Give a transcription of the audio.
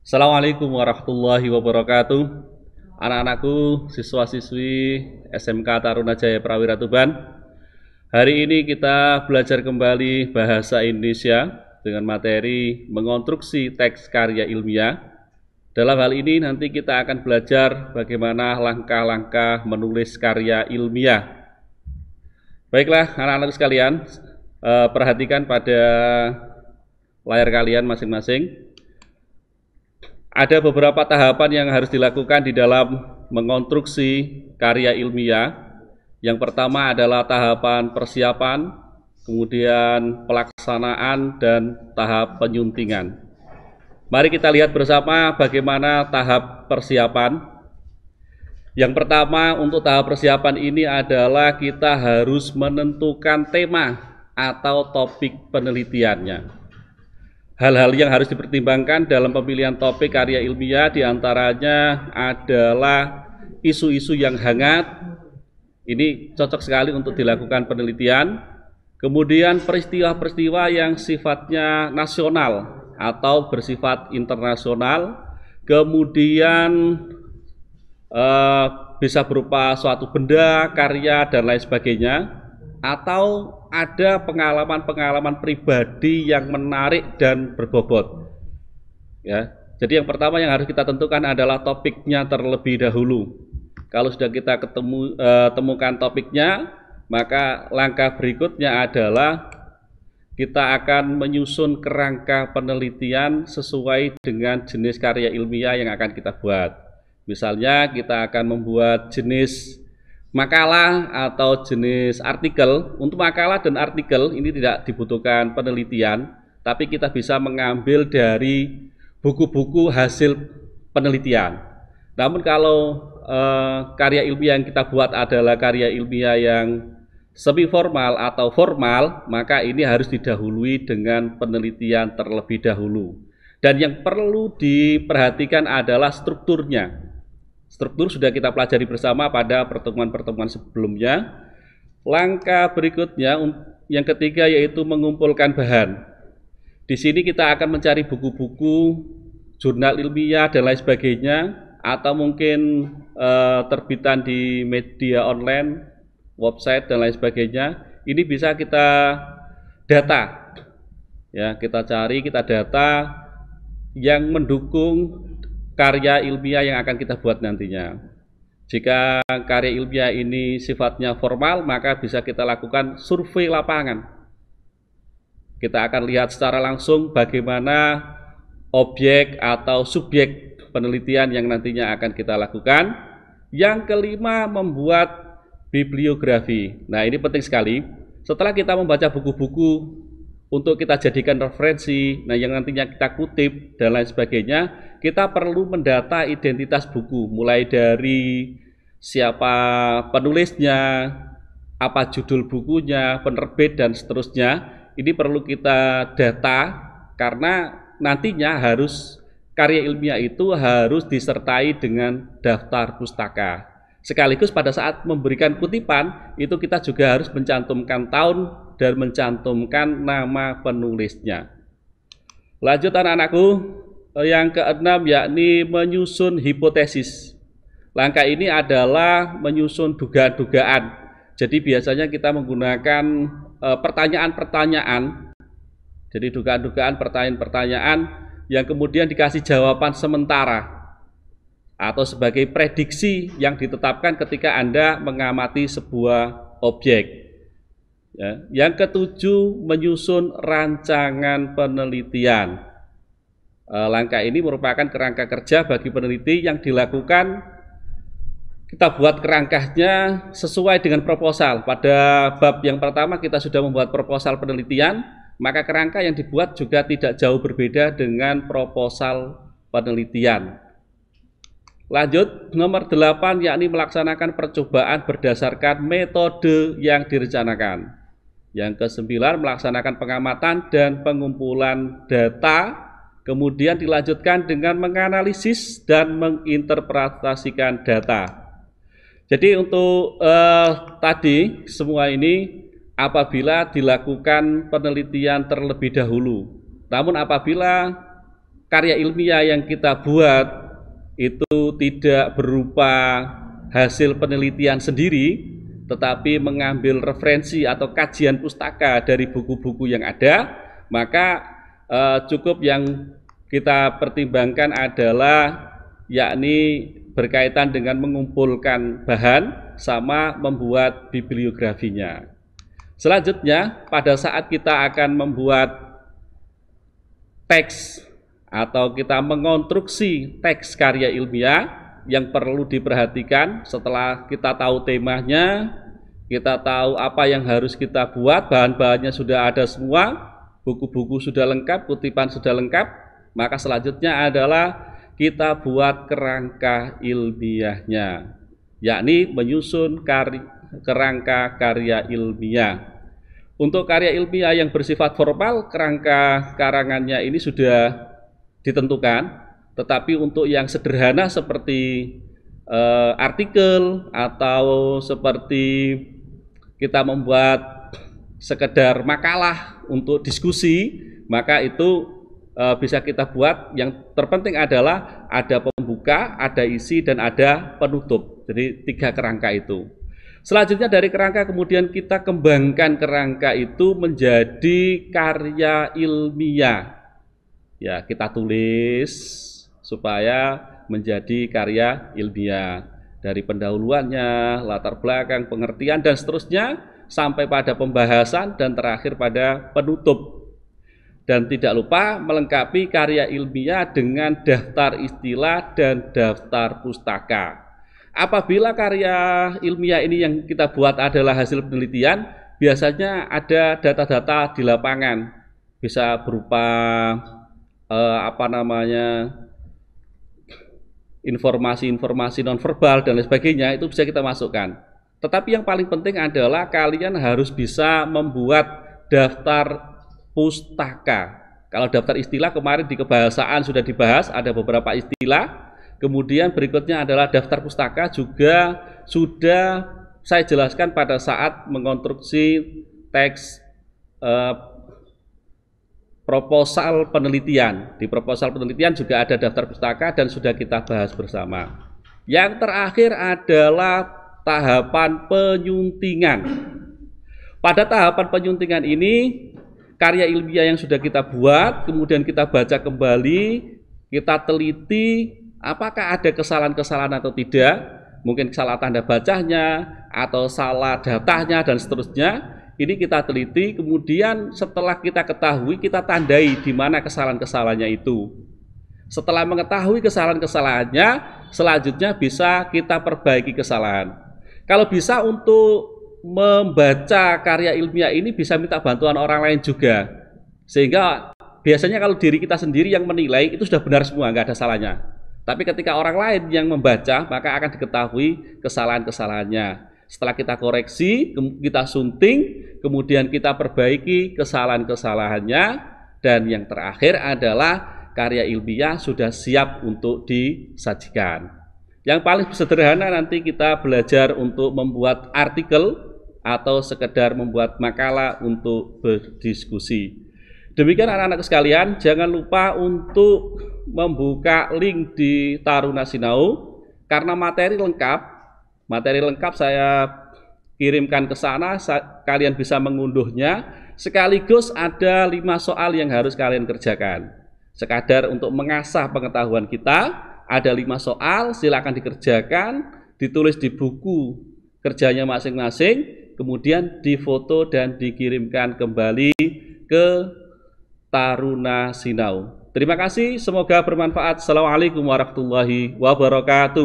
Assalamualaikum warahmatullahi wabarakatuh. Anak-anakku, siswa-siswi SMK Taruna Jaya Prawira Tuban. Hari ini kita belajar kembali bahasa Indonesia dengan materi mengonstruksi teks karya ilmiah. Dalam hal ini nanti kita akan belajar bagaimana langkah-langkah menulis karya ilmiah. Baiklah anak-anak sekalian, perhatikan pada layar kalian masing-masing. Ada beberapa tahapan yang harus dilakukan di dalam mengonstruksi karya ilmiah. Yang pertama adalah tahapan persiapan, kemudian pelaksanaan, dan tahap penyuntingan. Mari kita lihat bersama bagaimana tahap persiapan. Yang pertama untuk tahap persiapan ini adalah kita harus menentukan tema atau topik penelitiannya. Hal-hal yang harus dipertimbangkan dalam pemilihan topik karya ilmiah diantaranya adalah isu-isu yang hangat, ini cocok sekali untuk dilakukan penelitian. Kemudian peristiwa-peristiwa yang sifatnya nasional atau bersifat internasional. Kemudian bisa berupa suatu benda, karya, dan lain sebagainya. Atau ada pengalaman-pengalaman pribadi yang menarik dan berbobot. Ya, jadi yang pertama yang harus kita tentukan adalah topiknya terlebih dahulu. Kalau sudah kita temukan topiknya, maka langkah berikutnya adalah kita akan menyusun kerangka penelitian sesuai dengan jenis karya ilmiah yang akan kita buat. Misalnya kita akan membuat jenis makalah atau jenis artikel. Untuk makalah dan artikel ini tidak dibutuhkan penelitian, tapi kita bisa mengambil dari buku-buku hasil penelitian. Namun kalau karya ilmiah yang kita buat adalah karya ilmiah yang semi formal atau formal, maka ini harus didahului dengan penelitian terlebih dahulu. Dan yang perlu diperhatikan adalah strukturnya. Struktur sudah kita pelajari bersama pada pertemuan-pertemuan sebelumnya. Langkah berikutnya yang ketiga yaitu mengumpulkan bahan. Di sini kita akan mencari buku-buku, jurnal ilmiah dan lain sebagainya, atau mungkin terbitan di media online, website dan lain sebagainya. Ini bisa kita data. Ya, kita cari, kita data yang mendukung karya ilmiah yang akan kita buat nantinya. Jika karya ilmiah ini sifatnya formal, maka bisa kita lakukan survei lapangan. Kita akan lihat secara langsung bagaimana objek atau subjek penelitian yang nantinya akan kita lakukan. Yang kelima, membuat bibliografi. Nah, ini penting sekali. Setelah kita membaca buku-buku untuk kita jadikan referensi, nah yang nantinya kita kutip dan lain sebagainya, kita perlu mendata identitas buku, mulai dari siapa penulisnya, apa judul bukunya, penerbit, dan seterusnya. Ini perlu kita data karena nantinya karya ilmiah itu harus disertai dengan daftar pustaka. Sekaligus pada saat memberikan kutipan, itu kita juga harus mencantumkan tahun dan mencantumkan nama penulisnya. Lanjut anak-anakku, yang keenam yakni menyusun hipotesis. Langkah ini adalah menyusun dugaan-dugaan. Jadi biasanya kita menggunakan pertanyaan-pertanyaan. Jadi dugaan-dugaan, pertanyaan-pertanyaan yang kemudian dikasih jawaban sementara atau sebagai prediksi yang ditetapkan ketika Anda mengamati sebuah objek. Ya. Yang ketujuh, menyusun rancangan penelitian. Langkah ini merupakan kerangka kerja bagi peneliti yang dilakukan. Kita buat kerangkanya sesuai dengan proposal. Pada bab yang pertama kita sudah membuat proposal penelitian, maka kerangka yang dibuat juga tidak jauh berbeda dengan proposal penelitian. Lanjut, nomor 8 yakni melaksanakan percobaan berdasarkan metode yang direncanakan. Yang ke-9, melaksanakan pengamatan dan pengumpulan data, kemudian dilanjutkan dengan menganalisis dan menginterpretasikan data. Jadi untuk tadi semua ini apabila dilakukan penelitian terlebih dahulu. Namun apabila karya ilmiah yang kita buat itu tidak berupa hasil penelitian sendiri, tetapi mengambil referensi atau kajian pustaka dari buku-buku yang ada, maka cukup yang kita pertimbangkan adalah yakni berkaitan dengan mengumpulkan bahan sama membuat bibliografinya. Selanjutnya, pada saat kita akan membuat teks atau kita mengonstruksi teks karya ilmiah, yang perlu diperhatikan setelah kita tahu temanya, kita tahu apa yang harus kita buat, bahan-bahannya sudah ada semua, buku-buku sudah lengkap, kutipan sudah lengkap, maka selanjutnya adalah kita buat kerangka ilmiahnya, yakni menyusun kerangka karya ilmiah. Untuk karya ilmiah yang bersifat formal, kerangka karangannya ini sudah ditentukan, tetapi untuk yang sederhana seperti artikel atau seperti kita membuat sekedar makalah untuk diskusi, maka itu bisa kita buat. Yang terpenting adalah ada pembuka, ada isi, dan ada penutup. Jadi 3 kerangka itu. Selanjutnya dari kerangka kemudian kita kembangkan kerangka itu menjadi karya ilmiah. Ya, kita tulis supaya menjadi karya ilmiah. Dari pendahuluannya, latar belakang, pengertian, dan seterusnya sampai pada pembahasan dan terakhir pada penutup. Dan tidak lupa melengkapi karya ilmiah dengan daftar istilah dan daftar pustaka. Apabila karya ilmiah ini yang kita buat adalah hasil penelitian, biasanya ada data-data di lapangan, bisa berupa informasi-informasi nonverbal dan lain sebagainya, itu bisa kita masukkan. Tetapi yang paling penting adalah kalian harus bisa membuat daftar pustaka. Kalau daftar istilah kemarin di kebahasaan sudah dibahas, ada beberapa istilah. Kemudian berikutnya adalah daftar pustaka, juga sudah saya jelaskan pada saat mengonstruksi teks proposal penelitian. Di proposal penelitian juga ada daftar pustaka dan sudah kita bahas bersama. Yang terakhir adalah tahapan penyuntingan. Pada tahapan penyuntingan ini, karya ilmiah yang sudah kita buat, kemudian kita baca kembali, kita teliti apakah ada kesalahan-kesalahan atau tidak, mungkin salah tanda bacanya atau salah datanya dan seterusnya. Ini kita teliti, kemudian setelah kita ketahui, kita tandai di mana kesalahan-kesalahannya itu. Setelah mengetahui kesalahan-kesalahannya, selanjutnya bisa kita perbaiki kesalahan. Kalau bisa untuk membaca karya ilmiah ini bisa minta bantuan orang lain juga, sehingga biasanya kalau diri kita sendiri yang menilai itu sudah benar semua, nggak ada salahnya. Tapi ketika orang lain yang membaca, maka akan diketahui kesalahan-kesalahannya. Setelah kita koreksi, kita sunting, kemudian kita perbaiki kesalahan-kesalahannya, dan yang terakhir adalah karya ilmiah sudah siap untuk disajikan. Yang paling sederhana nanti kita belajar untuk membuat artikel atau sekedar membuat makalah untuk berdiskusi. Demikian anak-anak sekalian, jangan lupa untuk membuka link di Taruna Sinau, karena materi lengkap saya kirimkan ke sana, kalian bisa mengunduhnya, sekaligus ada 5 soal yang harus kalian kerjakan. Sekadar untuk mengasah pengetahuan kita, ada 5 soal, silakan dikerjakan, ditulis di buku kerjanya masing-masing, kemudian difoto dan dikirimkan kembali ke Taruna Sinau. Terima kasih, semoga bermanfaat. Assalamualaikum warahmatullahi wabarakatuh.